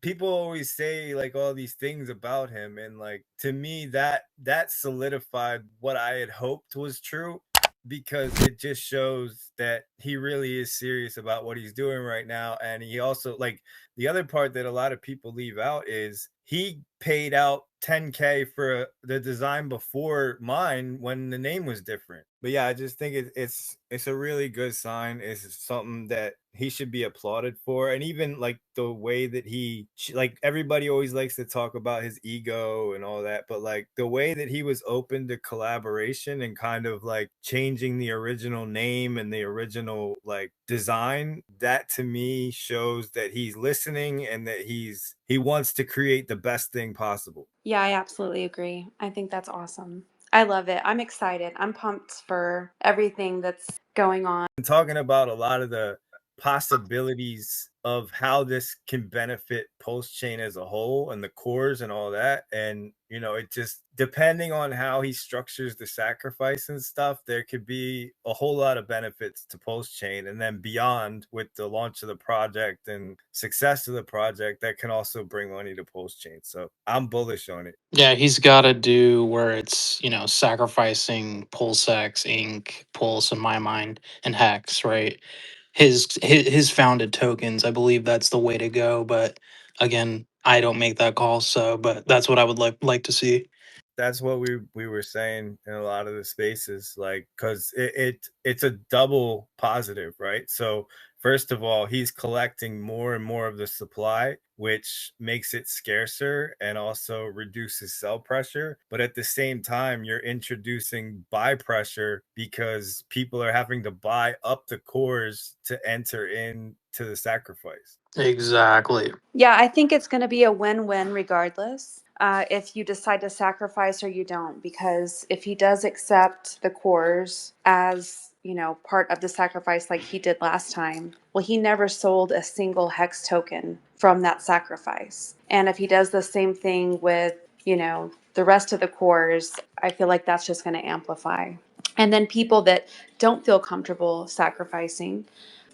people always say like all these things about him, and like to me that solidified what I had hoped was true, because it just shows that he really is serious about what he's doing right now. And he also, like, the other part that a lot of people leave out is he paid out 10K for the design before mine when the name was different. But yeah, I just think it's a really good sign. It's something that he should be applauded for. And even like the way that like, everybody always likes to talk about his ego and all that, but like the way that he was open to collaboration and kind of like changing the original name and the original like design, that to me shows that he's listening and that he wants to create the best thing possible. Yeah, I absolutely agree. I think that's awesome. I love it. I'm excited. I'm pumped for everything that's going on. Talking about a lot of the possibilities of how this can benefit Pulse Chain as a whole and the cores and all that. And, you know, it just, depending on how he structures the sacrifice and stuff, there could be a whole lot of benefits to Pulse Chain. And then beyond, with the launch of the project and success of the project, that can also bring money to Pulse Chain. So I'm bullish on it. Yeah, he's got to do where it's, sacrificing Pulsex, Inc., Pulse in my mind, and Hex, right? His founded tokens, I believe that's the way to go. But again, I don't make that call, but that's what I would like to see. That's what we were saying in a lot of the spaces, like, because it's a double positive, right? So first of all, he's collecting more and more of the supply, which makes it scarcer and also reduces sell pressure. But at the same time, you're introducing buy pressure because people are having to buy up the cores to enter into the sacrifice. Exactly. Yeah, I think it's going to be a win-win regardless, if you decide to sacrifice or you don't, because if he does accept the cores as, part of the sacrifice like he did last time, well, he never sold a single hex token from that sacrifice. And if he does the same thing with, the rest of the cores, I feel like that's just going to amplify. And then people that don't feel comfortable sacrificing,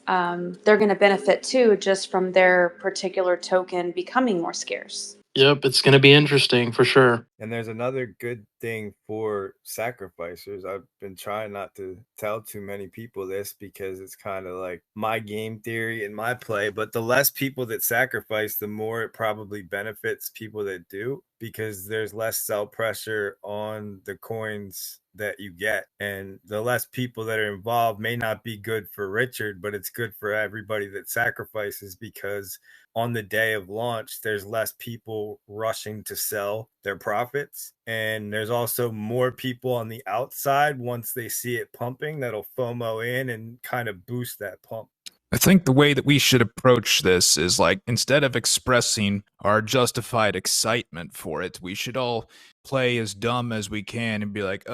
they're going to benefit too, just from their particular token becoming more scarce. Yep, it's going to be interesting for sure. And there's another good thing for sacrificers. I've been trying not to tell too many people this because it's kind of like my game theory and my play, but the less people that sacrifice, the more it probably benefits people that do, because there's less sell pressure on the coins that you get. And the less people that are involved may not be good for Richard, but it's good for everybody that sacrifices, because on the day of launch, there's less people rushing to sell their profits. And there's also more people on the outside once they see it pumping that'll FOMO in and kind of boost that pump. I think the way that we should approach this is like, instead of expressing our justified excitement for it, we should all play as dumb as we can and be like,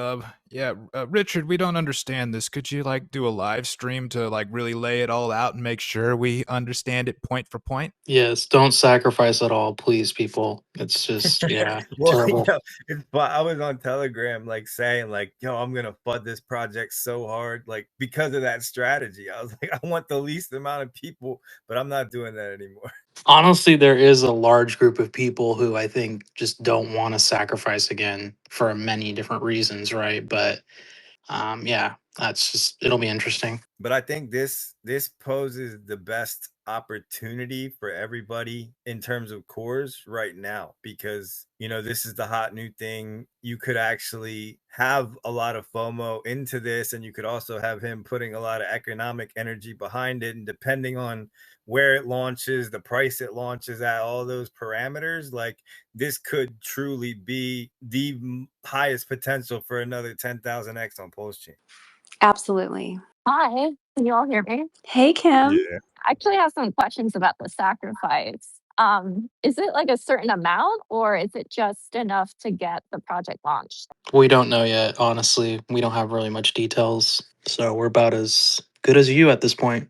Richard, we don't understand this. Could you like do a live stream to like really lay it all out and make sure we understand it point for point? Yes, don't sacrifice at all, please, people. It's just, Well, terrible. I was on Telegram like saying like, yo, I'm gonna fud this project so hard, like, because of that strategy. I was like, I want the least amount of people, but I'm not doing that anymore. Honestly, there is a large group of people who I think just don't want to sacrifice again for many different reasons, right? But yeah, it'll be interesting. But I think this poses the best opportunity for everybody in terms of cores right now, because this is the hot new thing. You could actually have a lot of FOMO into this, and you could also have him putting a lot of economic energy behind it. And depending on where it launches, the price it launches at, all those parameters, like, this could truly be the highest potential for another 10,000x on Pulse Chain. Absolutely. Hi, can you all hear me? Hey, Kim. Yeah. I actually have some questions about the sacrifice. Is it like a certain amount or is it just enough to get the project launched? We don't know yet, honestly. We don't have really much details. So we're about as good as you at this point.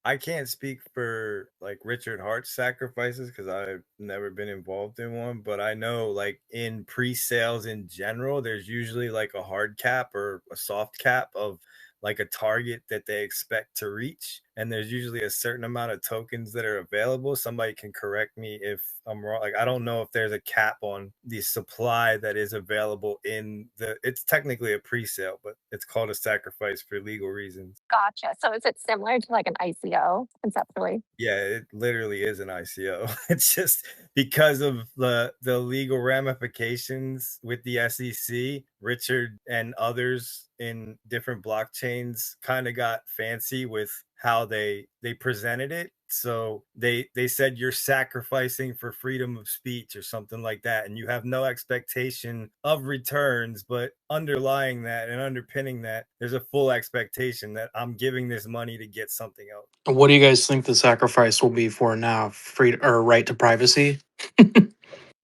I can't speak for like Richard Hart's sacrifices because I've never been involved in one, but I know like in pre-sales in general, there's usually like a hard cap or a soft cap of like a target that they expect to reach. and there's usually a certain amount of tokens that are available. Somebody can correct me if I'm wrong. Like, I don't know if there's a cap on the supply that is available in the, it's technically a pre-sale, but it's called a sacrifice for legal reasons. Gotcha. So is it similar to like an ICO conceptually? Yeah, it literally is an ICO. It's just because of the legal ramifications with the SEC, Richard and others in different blockchains kind of got fancy with how they presented it. So they said you're sacrificing for freedom of speech or something like that, and you have no expectation of returns, but underlying that and underpinning that, there's a full expectation that I'm giving this money to get something else. What do you guys think the sacrifice will be for now? Free or right to privacy?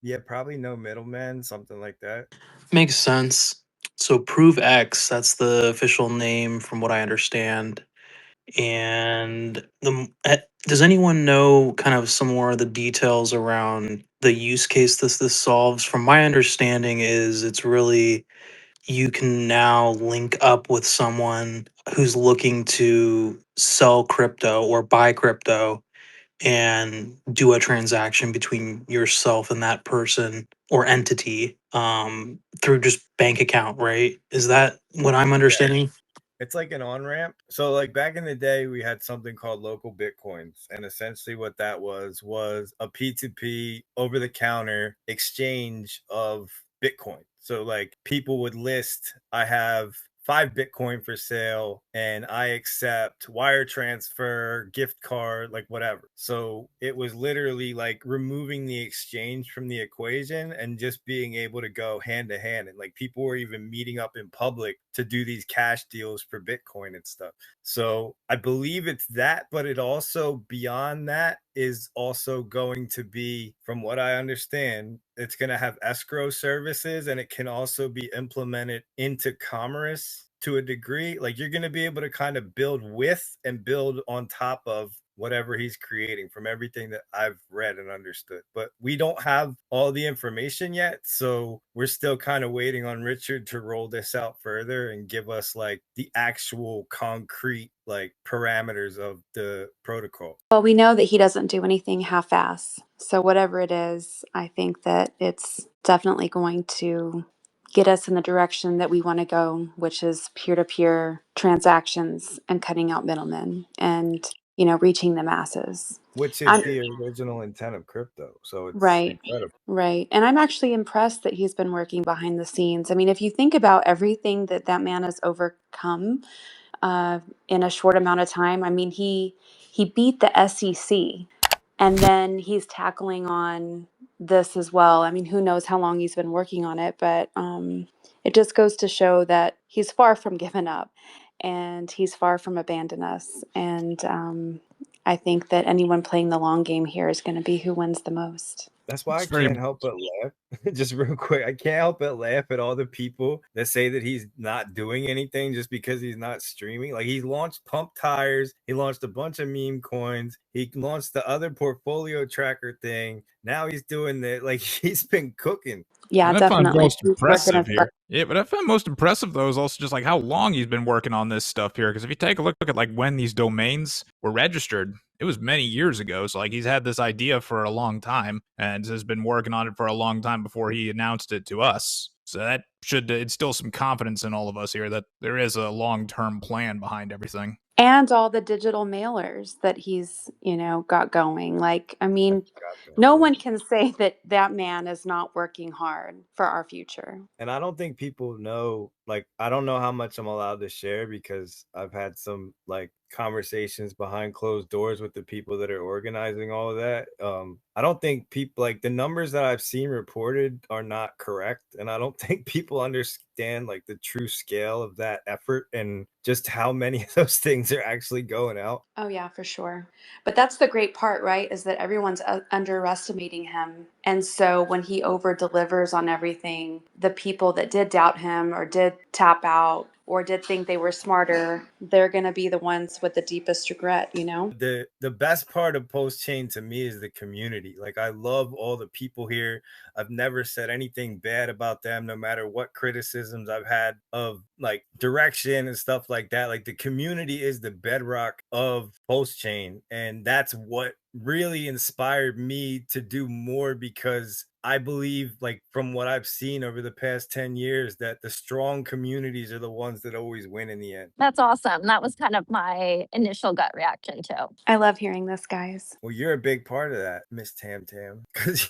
Yeah, probably no middleman, something like that. Makes sense. So Provex, that's the official name from what I understand. And does anyone know kind of some more of the details around the use case this solves? From my understanding is it's really you can now link up with someone who's looking to sell crypto or buy crypto and do a transaction between yourself and that person or entity through just bank account, right? Is that what I'm understanding? It's like an on ramp. So, like back in the day, we had something called local bitcoins. And essentially, what that was a P2P over the counter exchange of Bitcoin. So, like people would list, I have 5 Bitcoin for sale and I accept wire transfer, gift card, like whatever. So it was literally like removing the exchange from the equation and just being able to go hand to hand. And like people were even meeting up in public to do these cash deals for Bitcoin and stuff. So I believe it's that, but it also beyond that is also going to be, from what I understand, it's going to have escrow services and it can also be implemented into commerce to a degree. Like you're going to be able to kind of build with and build on top of whatever he's creating from everything that I've read and understood. But we don't have all the information yet. So we're still kind of waiting on Richard to roll this out further and give us like the actual concrete like parameters of the protocol. Well, we know that he doesn't do anything half-ass. So whatever it is, I think that it's definitely going to get us in the direction that we want to go, which is peer-to-peer transactions and cutting out middlemen and, reaching the masses. Which is I'm the original intent of crypto. So it's right. incredible. Right. And I'm actually impressed that he's been working behind the scenes. I mean, if you think about everything that that man has overcome uh, in a short amount of time, I mean, he beat the SEC, and then he's tackling on this as well. I mean, who knows how long he's been working on it, but it just goes to show that he's far from giving up, and he's far from abandoning us. And I think that anyone playing the long game here is going to be who wins the most. That's why I It's very can't help but laugh. Just real quick, I can't help but laugh at all the people that say that he's not doing anything just because he's not streaming. Like he launched pump tires, he launched a bunch of meme coins, he launched the other portfolio tracker thing. Now he's doing the like he's been cooking. Yeah, What I find definitely. most He's working impressive his butt. here, yeah, what I find most impressive though is also just like how long he's been working on this stuff here. Because if you take a look at like when these domains were registered, it was many years ago. So like he's had this idea for a long time and has been working on it for a long time before he announced it to us. So that should instill some confidence in all of us here that there is a long-term plan behind everything. And all the digital mailers that he's, got going. Like, I I mean, forgot that, no yeah. one can say that that man is not working hard for our future. And I don't think people know, like, I don't know how much I'm allowed to share because I've had some like conversations behind closed doors with the people that are organizing all of that. I don't think people like the numbers that I've seen reported are not correct. And I don't think people understand like the true scale of that effort and just how many of those things are actually going out. Oh, yeah, for sure. But that's the great part, right? Is that everyone's underestimating him. And so when he over delivers on everything, the people that did doubt him or did tap out, or did think they were smarter, they're going to be the ones with the deepest regret, you know? The best part of Pulsechain to me is the community. Like, I love all the people here. I've never said anything bad about them, no matter what criticisms I've had of like direction and stuff like that. Like, the community is the bedrock of Pulsechain, and that's what really inspired me to do more, because I believe, like, from what I've seen over the past 10 years, that the strong communities are the ones that always win in the end. That's awesome. That was kind of my initial gut reaction too. I love hearing this, guys. Well, you're a big part of that, Miss Tam Tam, because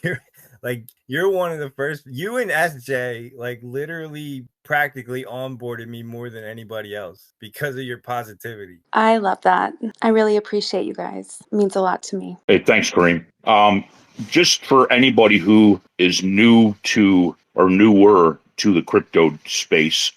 you're one of the first. You and SJ like literally practically onboarded me more than anybody else because of your positivity. I love that. I really appreciate you guys. It means a lot to me. Hey, thanks, Kareem. Just for anybody who is new to or newer to the crypto space,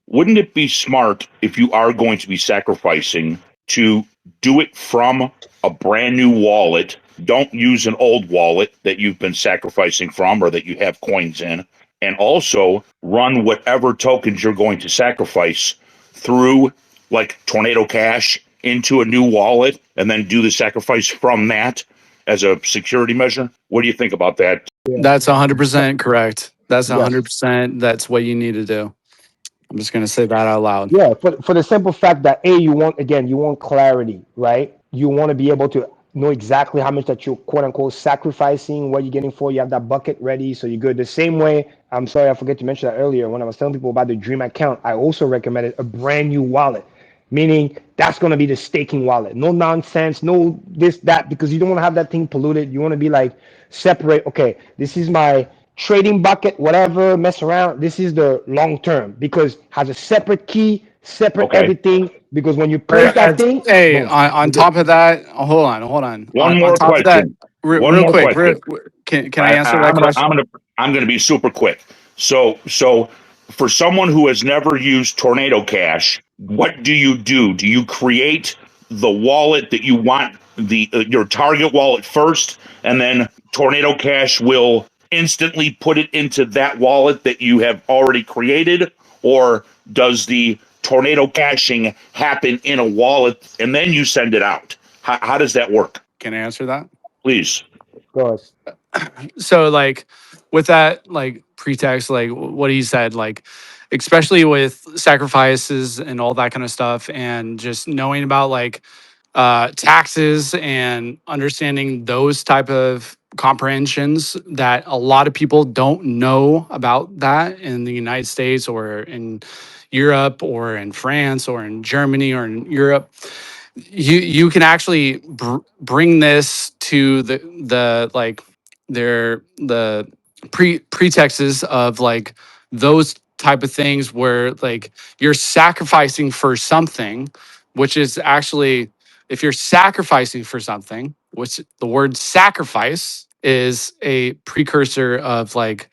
wouldn't it be smart, if you are going to be sacrificing, to do it from a brand new wallet? Don't use an old wallet that you've been sacrificing from or that you have coins in. And also run whatever tokens you're going to sacrifice through like Tornado Cash into a new wallet and then do the sacrifice from that as a security measure. What do you think about that? That's 100% correct. That's 100%. That's what you need to do. I'm just going to say that out loud. Yeah, for the simple fact that you want clarity, right? You want to be able to know exactly how much that you're quote unquote sacrificing, what you're getting for. You have that bucket ready, so you're good. The same way, I'm sorry, I forgot to mention that earlier when I was telling people about the Dream account. I also recommended a brand new wallet, meaning that's going to be the staking wallet. No nonsense, no this, that, because you don't want to have that thing polluted. You want to be like separate. Okay, this is my trading bucket, whatever, mess around. This is the long term because has a separate key, separate everything. Because when you place that thing, hey, on top of that, hold on. One more on top question. Of that, real quick, can I answer that question? I'm gonna be super quick. So for someone who has never used Tornado Cash, what do you do? Do you create the wallet that you want, your target wallet first, and then Tornado Cash will instantly put it into that wallet that you have already created? Or does the Tornado Caching happen in a wallet and then you send it out? How does that work? Can I answer that? Please. Go ahead. So like with that like pretext, like what he said, like especially with sacrifices and all that kind of stuff, and just knowing about like taxes and understanding those type of comprehensions that a lot of people don't know about that in the United States or in Europe or in France or in Germany or in Europe. You can actually bring this to the like the pretexts of like those type of things where like you're sacrificing for something, which is actually, if you're sacrificing for something, which the word sacrifice is a precursor of like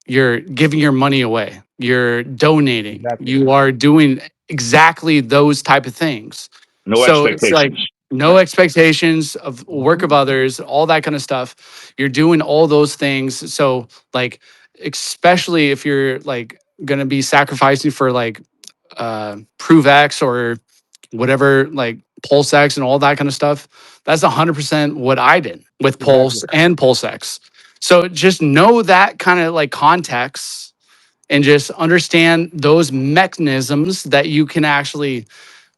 you're giving your money away, you're donating, Exactly. you are doing exactly those type of things. No So it's like expectations. no expectations of work of others, all that kind of stuff. You're doing all those things. So like, especially if you're like going to be sacrificing for like Provex or whatever, like Pulsex and all that kind of stuff. That's 100% what I did with Pulse and Pulsex. So just know that kind of like context and just understand those mechanisms that you can actually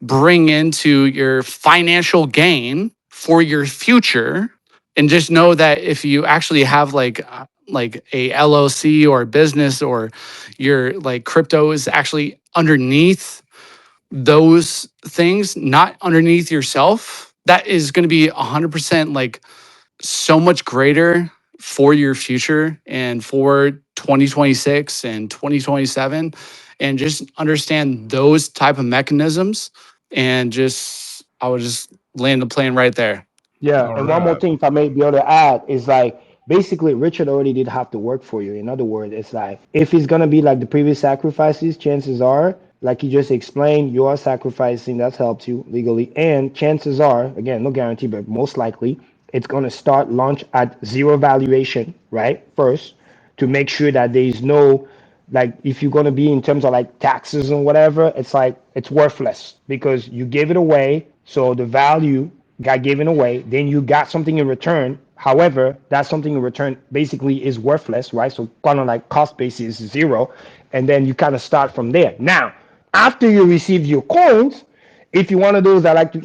bring into your financial gain for your future. And just know that if you actually have like a LLC or a business, or your like crypto is actually underneath those things, not underneath yourself, that is going to be 100% like so much greater for your future and for 2026 and 2027. And just understand those type of mechanisms, and just I would just land the plane right there. Yeah, All and one more right. thing, if I may be able to add, is like basically Richard already did have to work for you. In other words, it's like if it's gonna be like the previous sacrifices, chances are, like you just explained, you are sacrificing. That's helped you legally, and chances are, again, no guarantee, but most likely, it's gonna launch at zero valuation, right? First, to make sure that there is no like if you're going to be in terms of like taxes and whatever, it's like it's worthless because you gave it away. So the value got given away, then you got something in return. However, that something in return basically is worthless, right? So kind of like cost basis is zero. And then you kind of start from there. Now, after you receive your coins, if you're one of those that like to,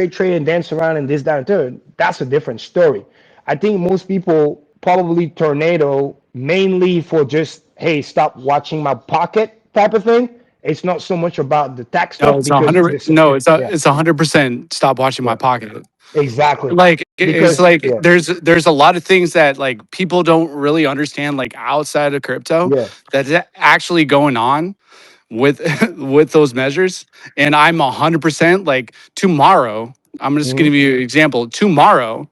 trade and dance around and this, that, and third, that's a different story. I think most people probably tornado mainly for just, hey, stop watching my pocket type of thing. It's not so much about the tax No, stuff it's because 100. this, No, it's yeah, 100%. Stop watching my yeah, pocket. exactly. Like it's Because, like yeah, there's a lot of things that like people don't really understand like outside of crypto yeah, that's actually going on with with those measures. And I'm 100% like tomorrow. I'm just gonna hmm give you an example. Tomorrow,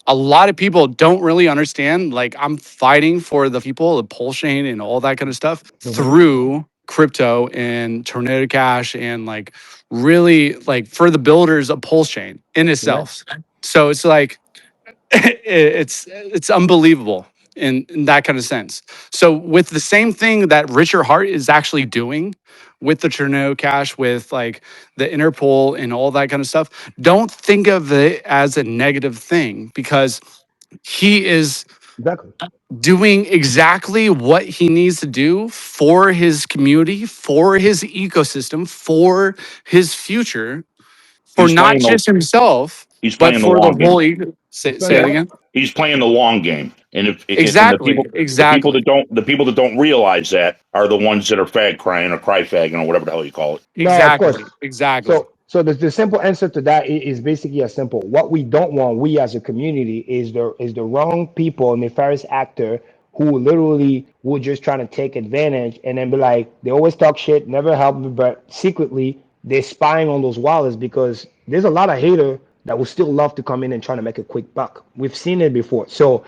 a lot of people don't really understand. Like I'm fighting for the people, the Pulsechain and all that kind of stuff hmm through crypto and Tornado Cash and like really like for the builders of Pulsechain in yeah, itself. So it's like it's unbelievable in that kind of sense. So with the same thing that Richard Hart is actually doing with the Tornado Cash, with like the Interpol and all that kind of stuff, don't think of it as a negative thing because he is exactly. doing exactly what he needs to do for his community, for his ecosystem, for his future, for He's not playing the just himself, he's but playing the for the long whole game. He's playing say the it Yeah, what? again. he's playing the long game. And and Exactly, the people that exactly, don't realize that are the ones that are fag crying or cry fagging or whatever the hell you call it. No, of course. exactly, exactly. So the simple answer to that is basically as simple. What we don't want, we as a community, is the wrong people, nefarious actor who literally would just trying to take advantage and then be like, they always talk shit, never help me, but secretly they're spying on those wallets because there's a lot of hater that would still love to come in and try to make a quick buck. We've seen it before. So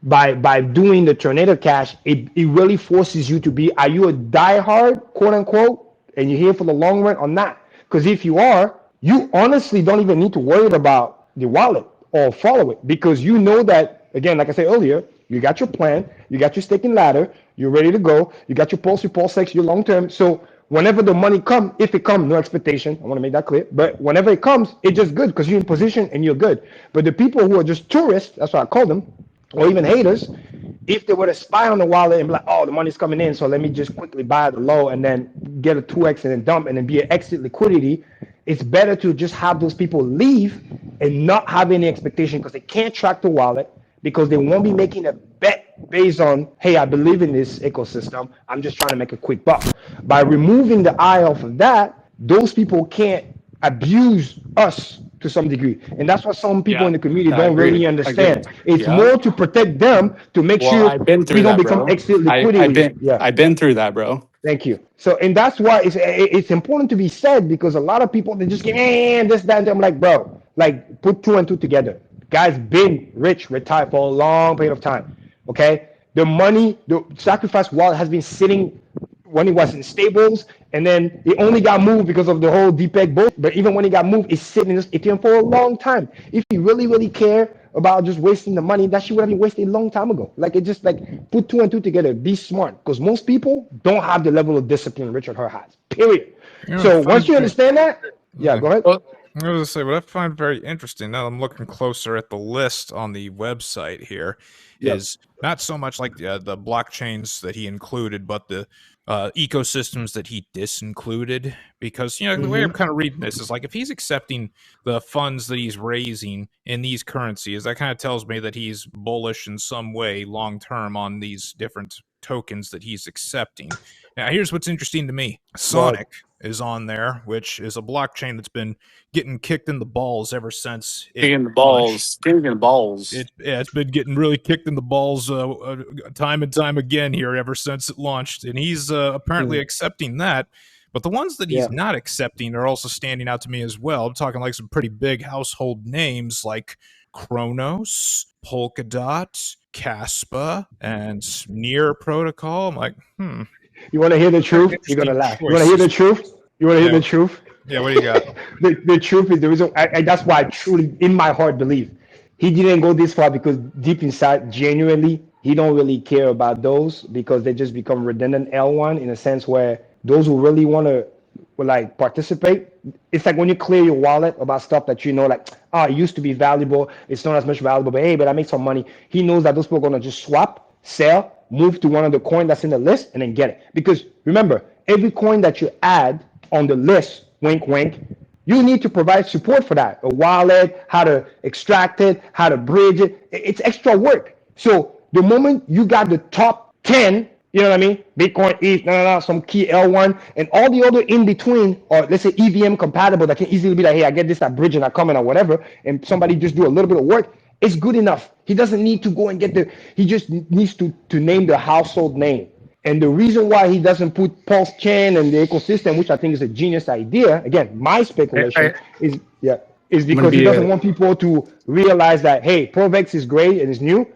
by doing the tornado cash, it really forces you to be, are you a diehard, quote unquote, and you're here for the long run or not? Because if you are, you honestly don't even need to worry about the wallet or follow it because you know that, again, like I said earlier, you got your plan, you got your staking ladder, you're ready to go, you got your pulse, your Pulsex, your long term. So whenever the money comes, if it comes, no expectation, I want to make that clear, but whenever it comes, it's just good because you're in position and you're good. But the people who are just tourists, that's what I call them, or even haters, if they were to spy on the wallet and be like, oh, the money's coming in, so let me just quickly buy the low and then get a 2x and then dump and then be an exit liquidity, it's better to just have those people leave and not have any expectation because they can't track the wallet because they won't be making a bet based on, hey, I believe in this ecosystem. I'm just trying to make a quick buck. By removing the eye off of that, those people can't abuse us to some degree. And that's what some people Yeah, in the community I don't agree. really I agree. understand. It's Yeah. more to protect them to make Well, sure I've been we through don't that, become bro. exit liquidity. Yeah. I've been through that, bro. Thank you. So, and that's why it's important to be said because a lot of people they just get this, that, and I'm like, bro, like put two and two together. Guy's been rich, retired for a long period of time. Okay, the money, the sacrifice wallet has been sitting when he was in stables, and then it only got moved because of the whole DPEG bull. But even when he got moved, it's sitting in this Ethereum for a long time. If he really, really care about just wasting the money, that shit would have been wasted a long time ago. Like it just like put two and two together, be smart. Because most people don't have the level of discipline Richard Her has. Period. You know, So once you understand that, yeah, go ahead. Well, I was gonna say what I find very interesting now I'm looking closer at the list on the website here Yeah. is not so much like the blockchains that he included, but the ecosystems that he disincluded. Because the way I'm kind of reading this is like if he's accepting the funds that he's raising in these currencies, that kind of tells me that he's bullish in some way long term on these different tokens that he's accepting. Now, here's what's interesting to me: Go ahead. Sonic is on there, which is a blockchain that's been getting kicked in the balls ever since it kicking the launched. balls, kicking the balls. It's been getting really kicked in the balls time and time again here ever since it launched, and he's apparently accepting that. But the ones that he's Yeah. not accepting are also standing out to me as well. I'm talking like some pretty big household names like Chronos, Polkadot, Caspa, and Near Protocol. I'm like, You want to hear the truth? You're gonna interesting laugh. You want to hear the choices. truth? You want to hear Yeah, the truth? yeah. What do you got? The truth is the reason, and that's why I truly, in my heart, believe he didn't go this far because deep inside, genuinely, he don't really care about those because they just become redundant L1 in a sense where those who really want to like participate, it's like when you clear your wallet about stuff that you know, like, oh, it used to be valuable, it's not as much valuable, but hey, but I make some money. He knows that those people are gonna just swap, sell, move to one of the coin that's in the list, and then get it. Because remember, every coin that you add on the list, wink, wink, you need to provide support for that. A wallet, how to extract it, how to bridge it. It's extra work. So the moment you got the top 10, you know what I mean? Bitcoin, ETH, some key L1, and all the other in between, or let's say EVM compatible that can easily be like, hey, I get this at bridge and I come in or whatever, and somebody just do a little bit of work, it's good enough. He doesn't need to go and get he just needs to name the household name. And the reason why he doesn't put Pulsechain and the ecosystem, which I think is a genius idea, again, my speculation is I'm gonna because he be doesn't want people to realize that, hey, Provex is great and it's new,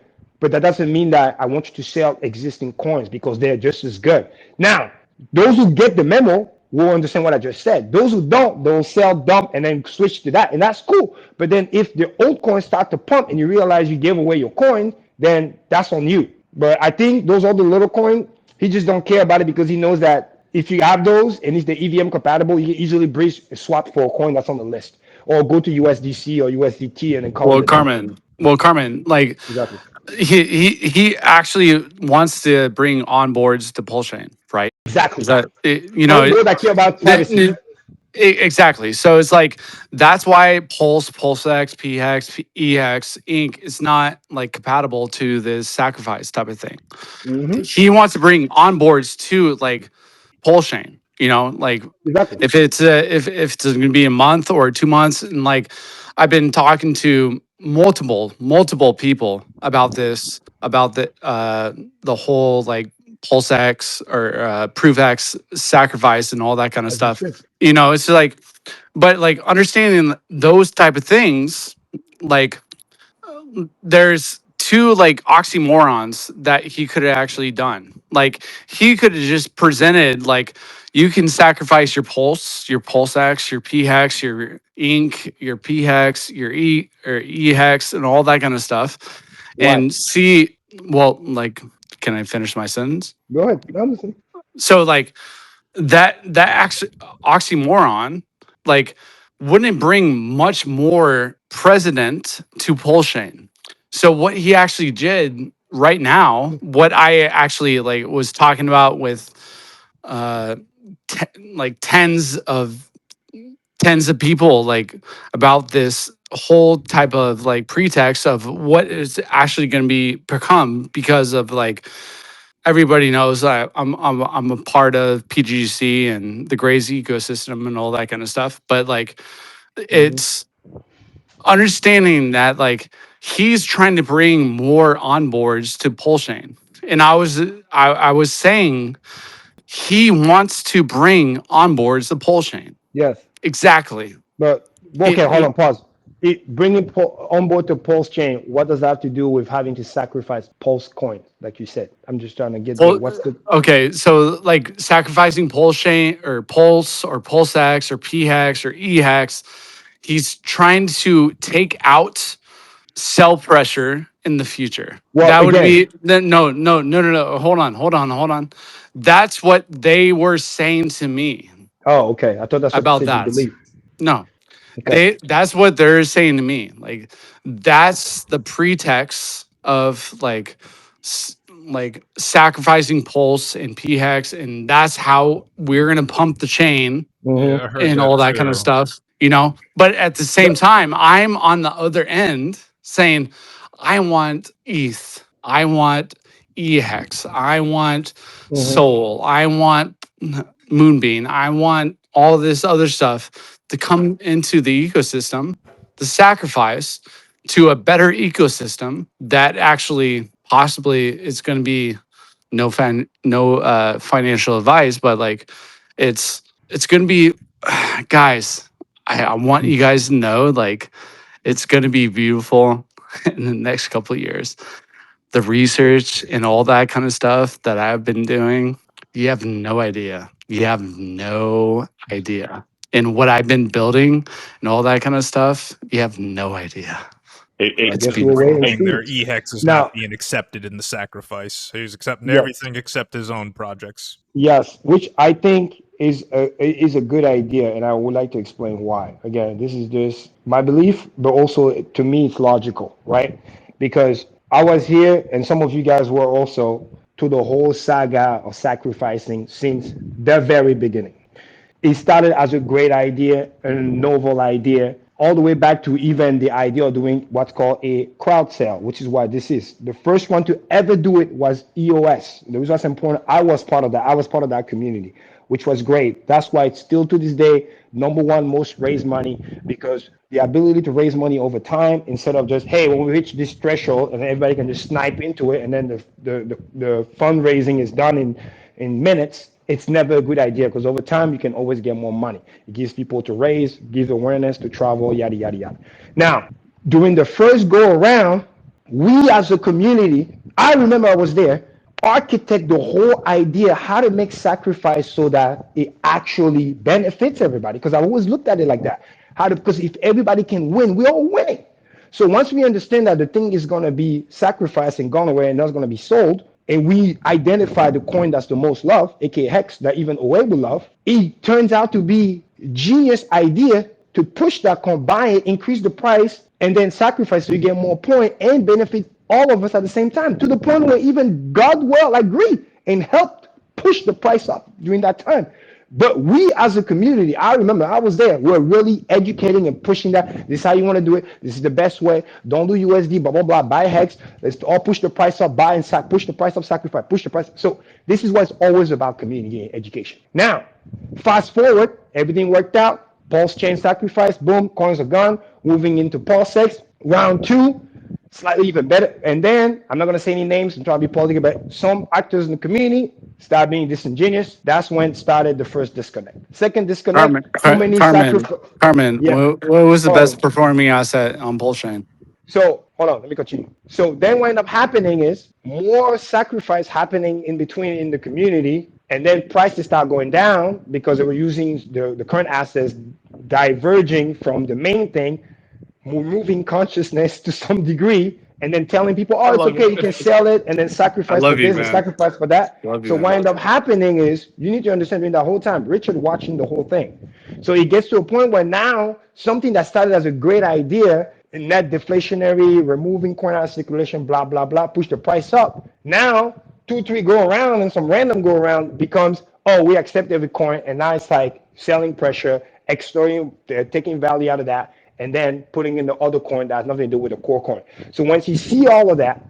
but that doesn't mean that I want you to sell existing coins because they're just as good. Now, those who get the memo will understand what I just said. Those who don't, they'll sell, dump, and then switch to that, and that's cool. But then if the old coins start to pump and you realize you gave away your coin, then that's on you. But I think those other little coins, he just don't care about it because he knows that if you have those and it's the EVM compatible, you can easily bridge swap for a coin that's on the list, or go to USDC or USDT and then call it a day. Carmen, like Exactly. he actually wants to bring onboards to Pulsechain, right? Is Exactly. that you Only know those that care about privacy. exactly? So it's like that's why Pulsex, PHEX, EHEX, Inc. is not like compatible to this sacrifice type of thing. Mm-hmm. He wants to bring onboards to like Pulsechain. Like Exactly. if it's if it's going to be a month or 2 months, and like I've been talking to multiple people about this, about the whole like Pulsex or Provex sacrifice and all that kind of As you stuff. should. It's like, but like understanding those type of things, like there's two like oxymorons that he could have actually done. Like he could have just presented like you can sacrifice your Pulsex, your PHEX, your ink, your PHEX, your EHEX, and all that kind of stuff, Why? and see. Well, like, can I finish my sentence? Go ahead. I'm listening. So like that actually oxymoron, like, wouldn't it bring much more precedent to Pulsechain? So what he actually did right now, what I actually like was talking about with uh like tens of people like about this whole type of like pretext of what is actually going to be become because of like everybody knows that I'm a part of PGC and the Grays ecosystem and all that kind of stuff. But like Mm-hmm. it's understanding that like he's trying to bring more onboards to Pulsechain. And I was saying he wants to bring onboards to Pulsechain. Yes. Exactly. But He, okay, hold he, on, pause. Bringing on board to Pulse chain, what does that have to do with having to sacrifice Pulse coin, like you said? I'm just trying to get the Pul- what's the okay, so like sacrificing Pulsechain or Pulse or Pulsex or PHEX or EHEX, he's trying to take out sell pressure in the future. well That would again. be no. Hold on. That's what they were saying to me Oh, okay. I thought that's what you about said you that. believe. No, Okay. that's what they're saying to me. Like that's the pretext of like like sacrificing Pulse and PHEX, and that's how we're gonna pump the chain Yeah, Mm-hmm. I heard and that all that kind of too. stuff. But at the same But time, I'm on the other end saying, I want ETH, I want EHEX, I want mm-hmm. Soul, I want Moonbeam, I want all this other stuff to come into the ecosystem, the sacrifice to a better ecosystem that actually possibly is going to be no financial advice, but like it's going to be guys. I want you guys to know like it's going to be beautiful in the next couple of years. The research and all that kind of stuff that I've been doing, you have no idea. You have no idea. And what I've been building and all that kind of stuff, you have no idea. I It's guess we'll wait and Saying their see. e-hex is Now, not being accepted in the sacrifice. He's accepting yes, everything except his own projects. yes, which I think is a good idea, and I would like to explain why. Again, this is just my belief, but also to me it's logical, right? Because I was here, and some of you guys were also, to the whole saga of sacrificing since the very beginning. It started as a great idea, a novel idea, all the way back to even the idea of doing what's called a crowd sale, which is what this is. The first one to ever do it was EOS. The reason that's important, I was part of that. I was part of that community, which was great. That's why it's still to this day number one most raised money, because the ability to raise money over time instead of just, hey, when we reach this threshold and everybody can just snipe into it and then the fundraising is done in minutes. It's never a good idea, because over time you can always get more money. It gives people to raise, gives awareness to travel, yada yada yada. Now, during the first go around, we as a community, I remember I was there, architect the whole idea how to make sacrifice so that it actually benefits everybody. Because I always looked at it like that. How to, because if everybody can win, we're all winning. So once we understand that the thing is going to be sacrificed and gone away and not going to be sold, and we identify the coin that's the most loved, aka Hex, that even OA will love, it turns out to be a genius idea to push that coin, buy it, increase the price, and then sacrifice so you get more point and benefit all of us at the same time, to the point where even God will agree and helped push the price up during that time. But we as a community, I remember I was there. We're really educating and pushing that. This is how you want to do it. This is the best way. Don't do USD, blah, blah, blah. Buy Hex. Let's all push the price up, buy and push the price up, sacrifice, push the price. So this is what's always about community education. Now, fast forward, everything worked out. Pulsechain sacrifice, boom, coins are gone. Moving into Pulsex. Round two, slightly even better. And then I'm not going to say any names. I'm trying to be political, but some actors in the community start being disingenuous. That's when it started the first disconnect. Second disconnect, too many sacrifice. Carmen, Yeah. what was the Oh, best performing asset on Pulsechain? so hold on, let me continue. So then what ended up happening is more sacrifice happening in between in the community, and then prices start going down because they were using the current assets diverging from the main thing, moving consciousness to some degree, and then telling people, oh, I it's love okay, you you. can sell it, and then I sacrifice for love you, this and man. sacrifice for that. Love you, So what man. ended up happening is you need to understand during the whole time, Richard watching the whole thing. So it gets to a point where now something that started as a great idea, net deflationary, removing coin out of circulation, blah, blah, blah, push the price up. Now, 2, 3 go around and some random go around becomes, oh, we accept every coin. And now it's like selling pressure, extorting, taking value out of that, and then putting in the other coin that has nothing to do with the core coin. So once you see all of that,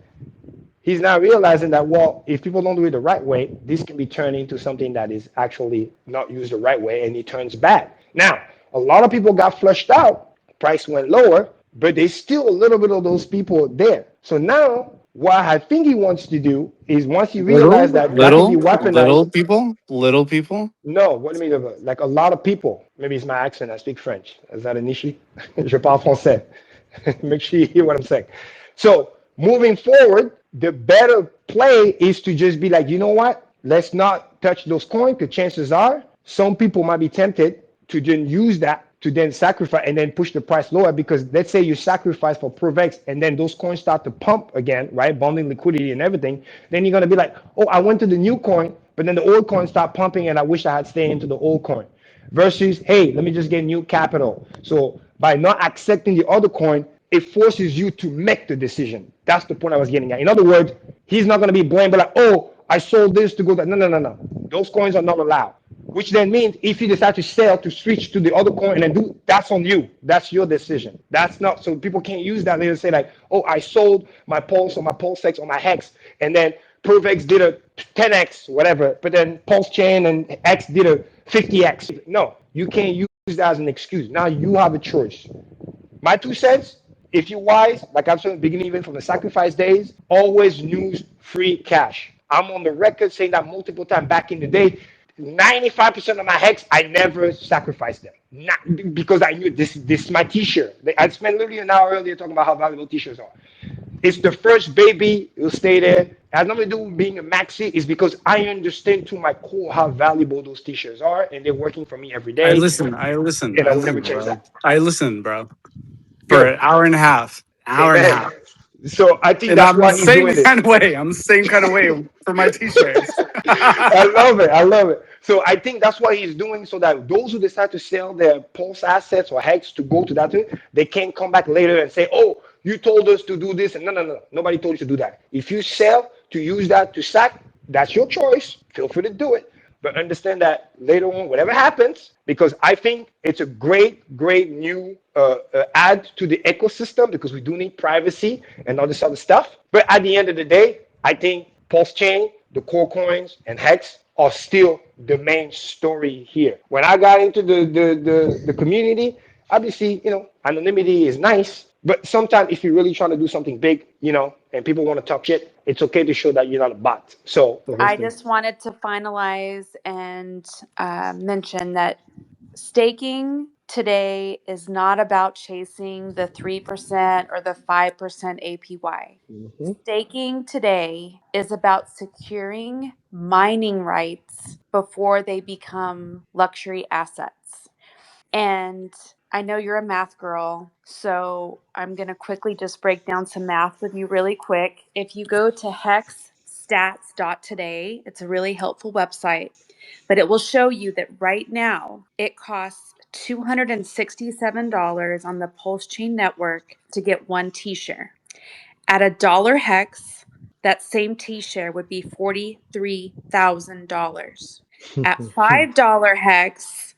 he's now realizing that, well, if people don't do it the right way, this can be turned into something that is actually not used the right way, and it turns bad. Now, a lot of people got flushed out, price went lower, but there's still a little bit of those people there. So now, what I think he wants to do is once he realized that can be weaponized. Little people. No, what do you mean? Like a lot of people. Maybe it's my accent. I speak French. Is that an issue? Je parle français. Make sure you hear what I'm saying. So moving forward, the better play is to just be like, you know what? Let's not touch those coins, because chances are some people might be tempted to then use that to then sacrifice and then push the price lower, because let's say you sacrifice for Provex and then those coins start to pump again, right? Bonding liquidity and everything. Then you're going to be like, oh, I went to the new coin, but then the old coin start pumping and I wish I had stayed into the old coin. Versus, hey, let me just get new capital. So by not accepting the other coin, it forces you to make the decision. That's the point I was getting at. In other words, he's not going to be blamed, but like, oh, I sold this to go that. No, no, no, no. Those coins are not allowed. Which then means if you decide to sell to switch to the other coin and then do, that's on you. That's your decision. That's not, so people can't use that. They'll say like, oh, I sold my Pulse or my Pulsex or my Hex, and then Provex did a 10x, whatever, but then Pulsechain and X did a 50x. No, you can't use that as an excuse. Now you have a choice. My 2 cents, if you're wise, like I've said in the beginning, even from the sacrifice days, always use free cash. I'm on the record saying that multiple times back in the day. 95% of my Hex, I never sacrificed them. Not because I knew this is my t-shirt. I spent literally an hour earlier talking about how valuable t-shirts are. It's the first baby, it'll stay there. It has nothing to do with being a maxi. It's because I understand to my core how valuable those t-shirts are, and they're working for me every day. I listen, And I will never change bro. that. I listen, bro. For Good. an hour and a half. Hour and a Amen. half. So I think And that's I'm the why he's same doing it. kind of way. I'm the same kind of way for my t-shirts. I love it. I love it. So I think that's what he's doing, so that those who decide to sell their Pulse assets or Hex to go to that, they can't come back later and say, "Oh, you told us to do this." And no. Nobody told you to do that. If you sell to use that to sack, that's your choice. Feel free to do it. But understand that later on, whatever happens, because I think it's a great new add to the ecosystem, because we do need privacy and all this other stuff. But at the end of the day, I think Pulse Chain, the core coins, and Hex are still the main story here. When I got into the community, obviously, anonymity is nice, but sometimes if you're really trying to do something big, and people want to talk shit, it's okay to show that you're not a bot. So I just wanted to finalize and mention that staking today is not about chasing the 3% or the 5% APY. mhm. Staking today is about securing mining rights before they become luxury assets. And I know you're a math girl, so I'm going to quickly just break down some math with you really quick. If you go to hexstats.today, it's a really helpful website, but it will show you that right now it costs $267 on the Pulse Chain network to get one T-share. At $1 hex, that same T-share would be $43,000. At $5 hex,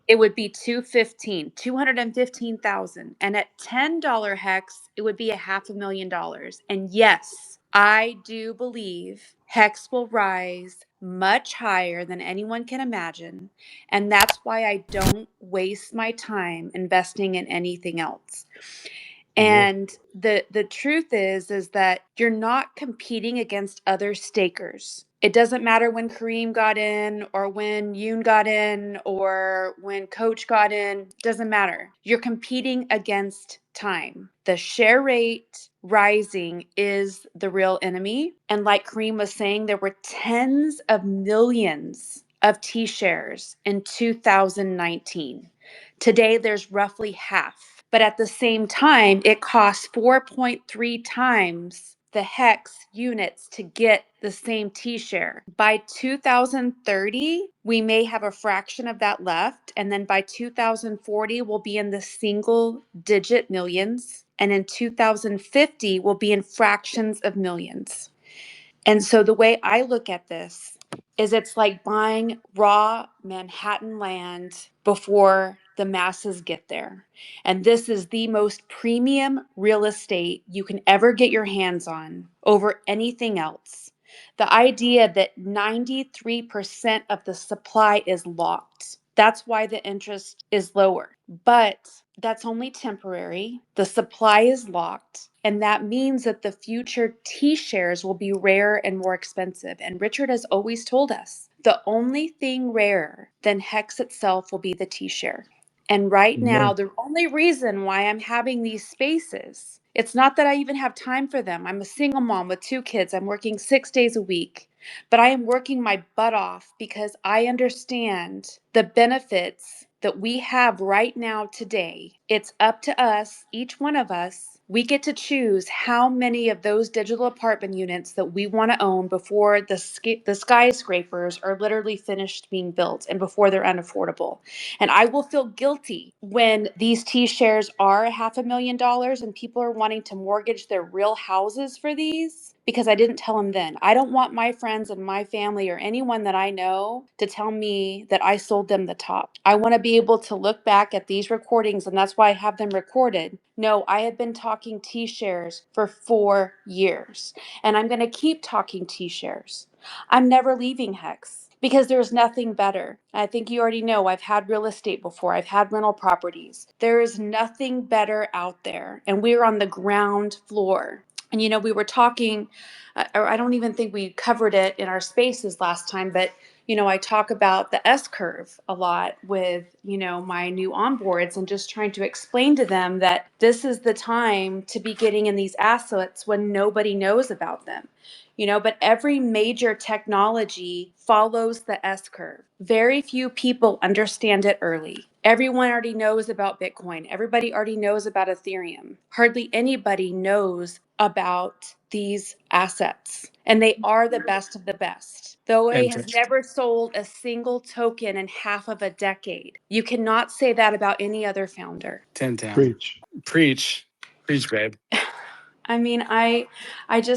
it would be 215,000. And at $10 hex, it would be $500,000. And yes, I do believe hex will rise much higher than anyone can imagine. And that's why I don't waste my time investing in anything else. Yeah. And the truth is that you're not competing against other stakers. It doesn't matter when Kareem got in or when Yoon got in or when Coach got in, doesn't matter. You're competing against time. The share rate rising is the real enemy. And like Kareem was saying, there were tens of millions of T-shares in 2019. Today, there's roughly half. But at the same time, it costs 4.3 times the hex units to get the same T-share. By 2030, we may have a fraction of that left. And then by 2040, we'll be in the single digit millions. And in 2050, we'll be in fractions of millions. And so the way I look at this is it's like buying raw Manhattan land before the masses get there. And this is the most premium real estate you can ever get your hands on over anything else. The idea that 93% of the supply is locked. That's why the interest is lower. But that's only temporary. The supply is locked. And that means that the future T-shares will be rare and more expensive. And Richard has always told us the only thing rarer than Hex itself will be the T-share. And right now, Amen. the only reason why I'm having these spaces, it's not that I even have time for them. I'm a single mom with 2 kids. I'm working 6 days a week. But I am working my butt off because I understand the benefits that we have right now today. It's up to us, each one of us. We get to choose how many of those digital apartment units that we want to own before the skyscrapers are literally finished being built and before they're unaffordable. And I will feel guilty when these T-shares are $500,000 and people are wanting to mortgage their real houses for these, because I didn't tell them then. I don't want my friends and my family or anyone that I know to tell me that I sold them the top. I want to be able to look back at these recordings, and that's why I have them recorded. No, I have been talking T-shares for 4 years, and I'm going to keep talking T-shares. I'm never leaving Hex because there's nothing better. I think you already know I've had real estate before. I've had rental properties. There is nothing better out there, and we're on the ground floor. And we were talking, or I don't even think we covered it in our spaces last time, but I talk about the S curve a lot with, my new onboards, and just trying to explain to them that this is the time to be getting in these assets when nobody knows about them. But every major technology follows the S curve. Very few people understand it early. Everyone already knows about Bitcoin. Everybody already knows about Ethereum. Hardly anybody knows about these assets. And they are the best of the best. The OA And has never sold a single token in half of a decade. You cannot say that about any other founder. 10. Preach. Preach. Preach, babe. I mean, I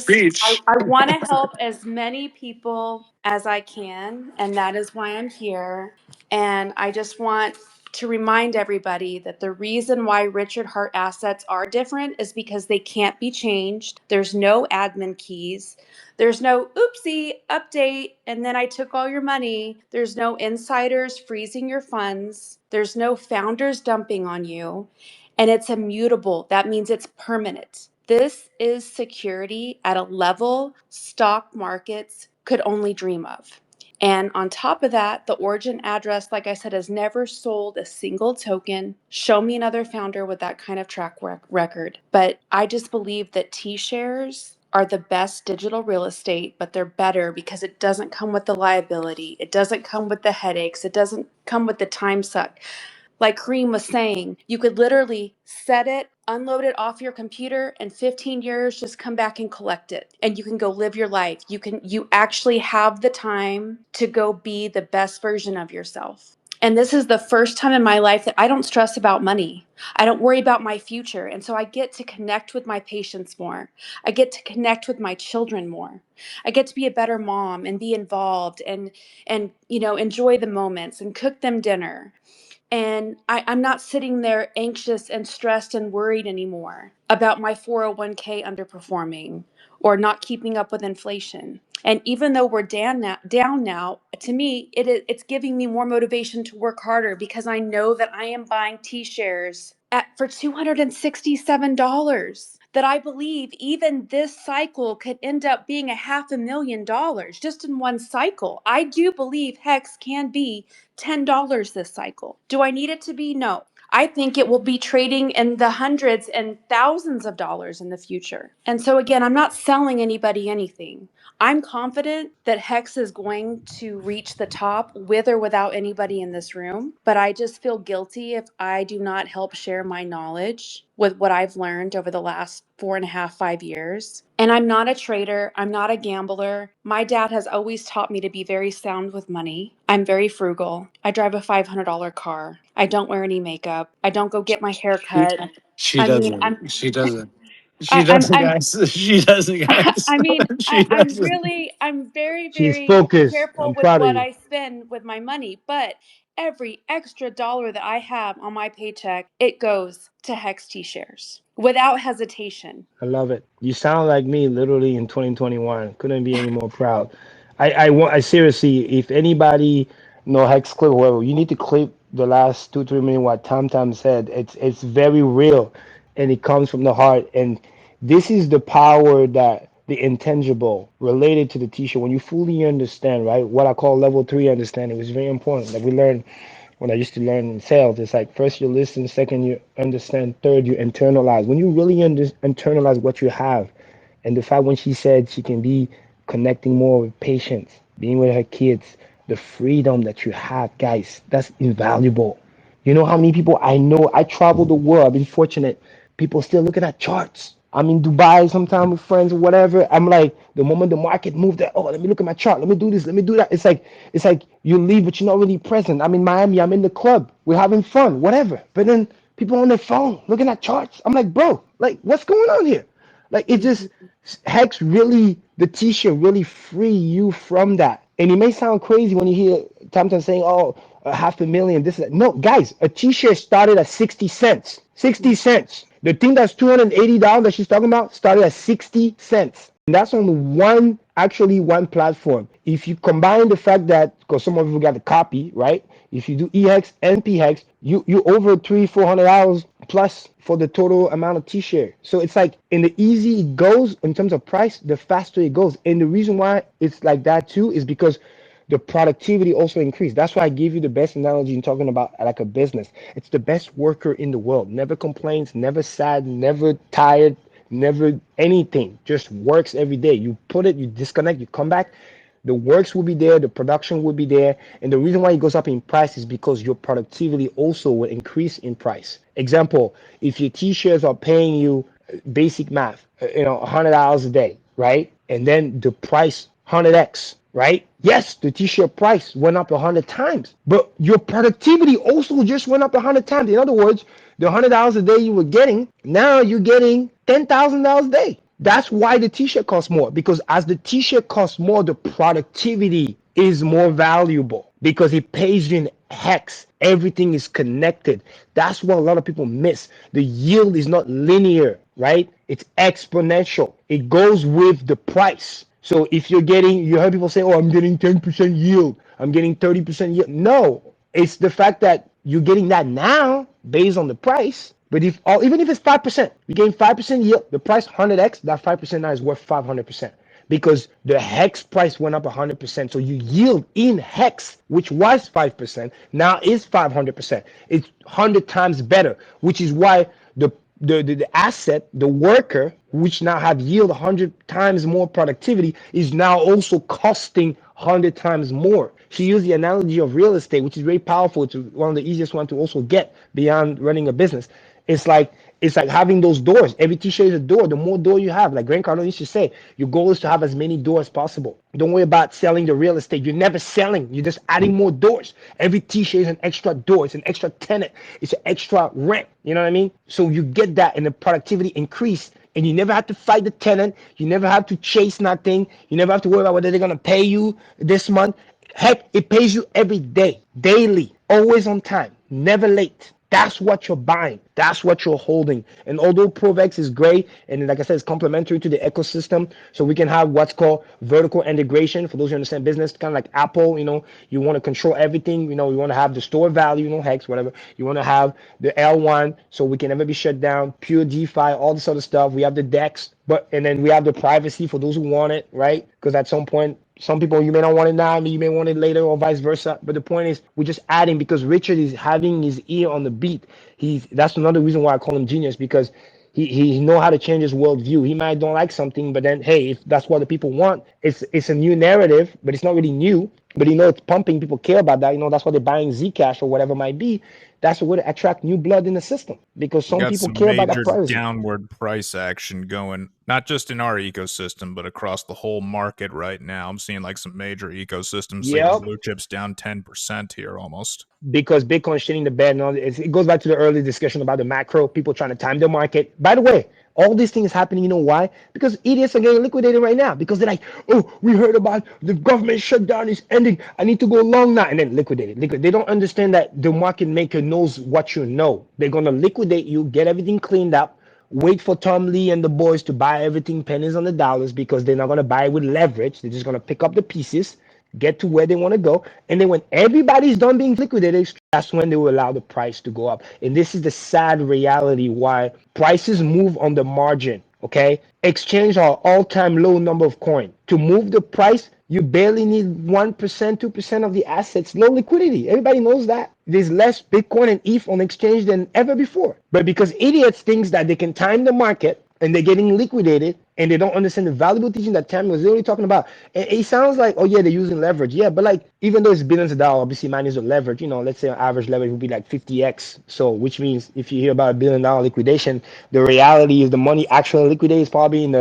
Preach. want to help as many people as I can, and that is why I'm here. And I just want to remind everybody that the reason why Richard Hart assets are different is because they can't be changed. There's no admin keys. There's no oopsie update and then I took all your money. There's no insiders freezing your funds. There's no founders dumping on you. And it's immutable. That means it's permanent. This is security at a level stock markets could only dream of. And on top of that, the origin address, like I said, has never sold a single token. Show me another founder with that kind of track record. But I just believe that T-shares are the best digital real estate, but they're better because it doesn't come with the liability. It doesn't come with the headaches. It doesn't come with the time suck. Like Kareem was saying, you could literally set it, unload it off your computer, and 15 years just come back and collect it. And you can go live your life. You actually have the time to go be the best version of yourself. And this is the first time in my life that I don't stress about money. I don't worry about my future. And so I get to connect with my patients more. I get to connect with my children more. I get to be a better mom and be involved and enjoy the moments and cook them dinner. And I'm not sitting there anxious and stressed and worried anymore about my 401k underperforming or not keeping up with inflation. And even though we're down now, to me, it's giving me more motivation to work harder because I know that I am buying T-shares for $267 that I believe even this cycle could end up being $500,000 just in one cycle. I do believe Hex can be $10 this cycle. Do I need it to be? No. I think it will be trading in the hundreds and thousands of dollars in the future. And so again, I'm not selling anybody anything. I'm confident that Hex is going to reach the top with or without anybody in this room, but I just feel guilty if I do not help share my knowledge with what I've learned over the last 4.5, 5 years. And I'm not a trader. I'm not a gambler. My dad has always taught me to be very sound with money. I'm very frugal. I drive a $500 car. I don't wear any makeup. I don't go get my hair cut. She I mean, doesn't. She doesn't. She I, doesn't, I'm guys. She doesn't, guys. I mean, She doesn't. I'm very, She's very focused. careful I'm with proud of what you. I spend with my money, but every extra dollar that I have on my paycheck, it goes to Hex T-shares without hesitation. I love it. You sound like me literally in 2021. Couldn't be any more proud. I seriously, if anybody know Hex clip, whoever, you need to clip the last 2 3 minutes what Tam said. It's very real, and it comes from the heart. And this is the power that the intangible related to the t-shirt. When you fully understand, right, what I call level 3 understanding was very important. Like we learned when I used to learn in sales, it's like first you listen, second you understand, third you internalize. When you really internalize what you have, and the fact when she said she can be connecting more with patients, being with her kids, the freedom that you have, guys, that's invaluable. You know how many people I know? I travel the world. I've been fortunate. People still looking at charts. I'm in Dubai sometimes with friends or whatever. I'm like, the moment the market moved, oh, let me look at my chart. Let me do this. Let me do that. It's like you leave, but you're not really present. I'm in Miami. I'm in the club. We're having fun, whatever. But then people on their phone looking at charts. I'm like, bro, like, what's going on here? Like, it just Hex really, the t-shirt really free you from that. And it may sound crazy when you hear Thompson saying, "Oh, 500,000." This is no, guys. A t-shirt started at 60 cents. 60 cents. The thing that's $280 that she's talking about started at 60 cents. And that's only one platform. If you combine the fact that, because some of you got the copy, right? If you do EX and PHEX, you over $300-400 plus for the total amount of t-shirt. So it's like, in the easy it goes in terms of price, the faster it goes. And the reason why it's like that too is because the productivity also increased. That's why I give you the best analogy in talking about like a business. It's the best worker in the world. Never complains, never sad, never tired, never anything. Just works every day. You put it, you disconnect, you come back. The works will be there, the production will be there, and the reason why it goes up in price is because your productivity also will increase in price. Example, if your t-shirts are paying you basic math, $100 a day, right? And then the price 100x, right? Yes, the t-shirt price went up 100 times, but your productivity also just went up 100 times. In other words, the $100 a day you were getting, now you're getting $10,000 a day. That's why the t-shirt costs more, because as the t-shirt costs more, the productivity is more valuable because it pays you in hex. Everything is connected. That's what a lot of people miss. The yield is not linear, right? It's exponential. It goes with the price. So if you're getting, you heard people say, oh, I'm getting 10% yield, I'm getting 30% yield. No, it's the fact that you're getting that now based on the price. But even if it's 5%, you're getting 5% yield, the price 100x, that 5% now is worth 500%. Because the hex price went up 100%. So you yield in hex, which was 5%, now is 500%. It's 100 times better, which is why the asset, the worker, which now have yield 100 times more productivity, is now also costing 100 times more. She used the analogy of real estate, which is very powerful. It's one of the easiest one to also get beyond running a business. It's like having those doors. Every t-shirt is a door. The more door you have, like Grant Cardone used to say, your goal is to have as many doors as possible. Don't worry about selling the real estate. You're never selling. You're just adding more doors. Every t-shirt is an extra door. It's an extra tenant. It's an extra rent. You know what I mean? So you get that, and the productivity increase. And you never have to fight the tenant. You never have to chase nothing. You never have to worry about whether they're gonna pay you this month. Heck, it pays you every day, daily, always on time, never late. That's what you're buying. That's what you're holding. And although Provex is great, and like I said, it's complementary to the ecosystem, so we can have what's called vertical integration. For those who understand business, kind of like Apple, you want to control everything. You want to have the store value, hex, whatever. You want to have the L1, so we can never be shut down. Pure DeFi, all this other stuff. We have the DEX, and then we have the privacy for those who want it, right? Because at some point, some people, you may not want it now, you may want it later, or vice versa. But the point is, we're just adding because Richard is having his ear on the beat. That's another reason why I call him genius, because he know how to change his worldview. He might don't like something, but then hey, if that's what the people want, it's a new narrative, but it's not really new. But it's pumping. People care about that. That's why they're buying Zcash or whatever it might be. That's a way to attract new blood in the system, because some Got people some care about that major privacy. downward price action going, not just in our ecosystem, but across the whole market right now. I'm seeing like some major ecosystems, seeing Yep. blue chips down 10% here almost. Because Bitcoin's shitting the bed. And it goes back to the early discussion about the macro, people trying to time the market. By the way, all these things happening, you know why? Because idiots are getting liquidated right now, because they're like, oh, we heard about the government shutdown is ending, I need to go long now, and then liquidate it. They don't understand that the market maker knows what you know. They're going to liquidate you, get everything cleaned up, wait for Tom Lee and the boys to buy everything pennies on the dollars, because they're not going to buy it with leverage. They're just going to pick up the pieces, get to where they want to go, and then when everybody's done being liquidated, that's when they will allow the price to go up. And this is the sad reality why prices move on the margin. Okay, exchange our all-time low number of coin to move the price. You barely need 1%, 2% of the assets, low liquidity. Everybody knows that. There's less Bitcoin and ETH on exchange than ever before. But because idiots think that they can time the market, and they're getting liquidated, and they don't understand the valuable teaching that Tammy was literally talking about. And it sounds like, oh yeah, they're using leverage. Yeah, but like, even though it's billions of dollars, obviously mine is a leverage. Let's say an average leverage would be like 50x. So which means if you hear about $1 billion liquidation, the reality is the money actually liquidated is probably in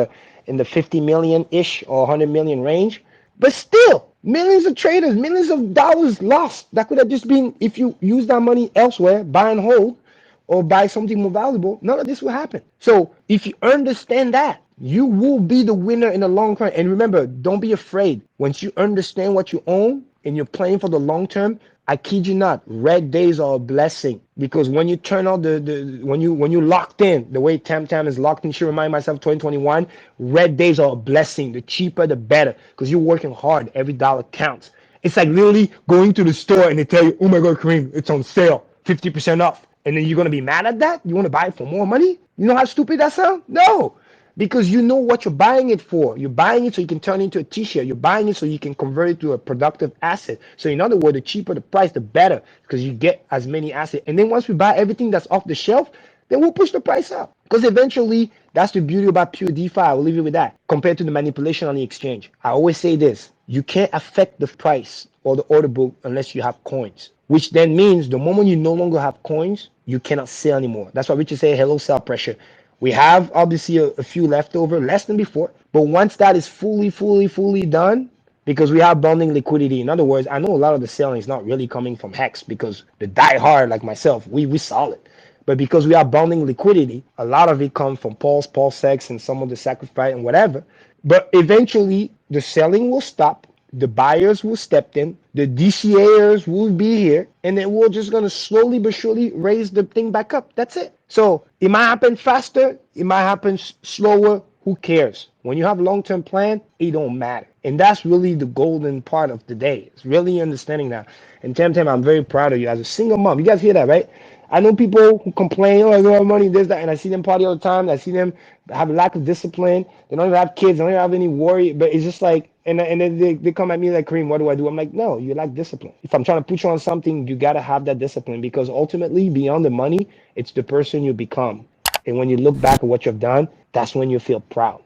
the 50 million-ish or 100 million range. But still, millions of traders, millions of dollars lost. That could have just been, if you use that money elsewhere, buy and hold, or buy something more valuable, none of this will happen. So if you understand that, you will be the winner in the long run. And remember, don't be afraid. Once you understand what you own and you're playing for the long term, I kid you not, red days are a blessing, because when you turn out when you locked in, the way Tam is locked in, she remind myself 2021, red days are a blessing. The cheaper, the better, because you're working hard. Every dollar counts. It's like literally going to the store and they tell you, oh my God, Kareem, it's on sale, 50% off. And then you're going to be mad at that? You want to buy it for more money? You know how stupid that sounds? No, because you know what you're buying it for. You're buying it so you can turn it into a t-shirt. You're buying it so you can convert it to a productive asset. So in other words, the cheaper the price, the better, because you get as many assets. And then once we buy everything that's off the shelf, then we'll push the price up. Because eventually, that's the beauty about pure DeFi. I will leave you with that. Compared to the manipulation on the exchange. I always say this. You can't affect the price or the order book unless you have coins. Which then means the moment you no longer have coins, you cannot sell anymore. That's why Richard say hello sell pressure. We have obviously a few leftover, less than before. But once that is fully done, because we have bonding liquidity. In other words, I know a lot of the selling is not really coming from Hex because the die hard like myself, we solid. But because we have bonding liquidity, a lot of it comes from Pulse, Pulsex, and some of the sacrifice and whatever. But eventually, the selling will stop. The buyers will step in. The DCAers will be here. And then we're just going to slowly but surely raise the thing back up. That's it. So it might happen faster. It might happen slower. Who cares? When you have a long-term plan, it don't matter. And that's really the golden part of the day. It's really understanding that. And Temtem, I'm very proud of you as a single mom. You guys hear that, right? I know people who complain, oh, I don't have money, this, that, and I see them party all the time. I see them have a lack of discipline. They don't even have kids. They don't even have any worry. But it's just like, and then they come at me like, Kareem, what do I do? I'm like, no, you lack discipline. If I'm trying to put you on something, you got to have that discipline because ultimately, beyond the money, it's the person you become. And when you look back at what you've done, that's when you feel proud.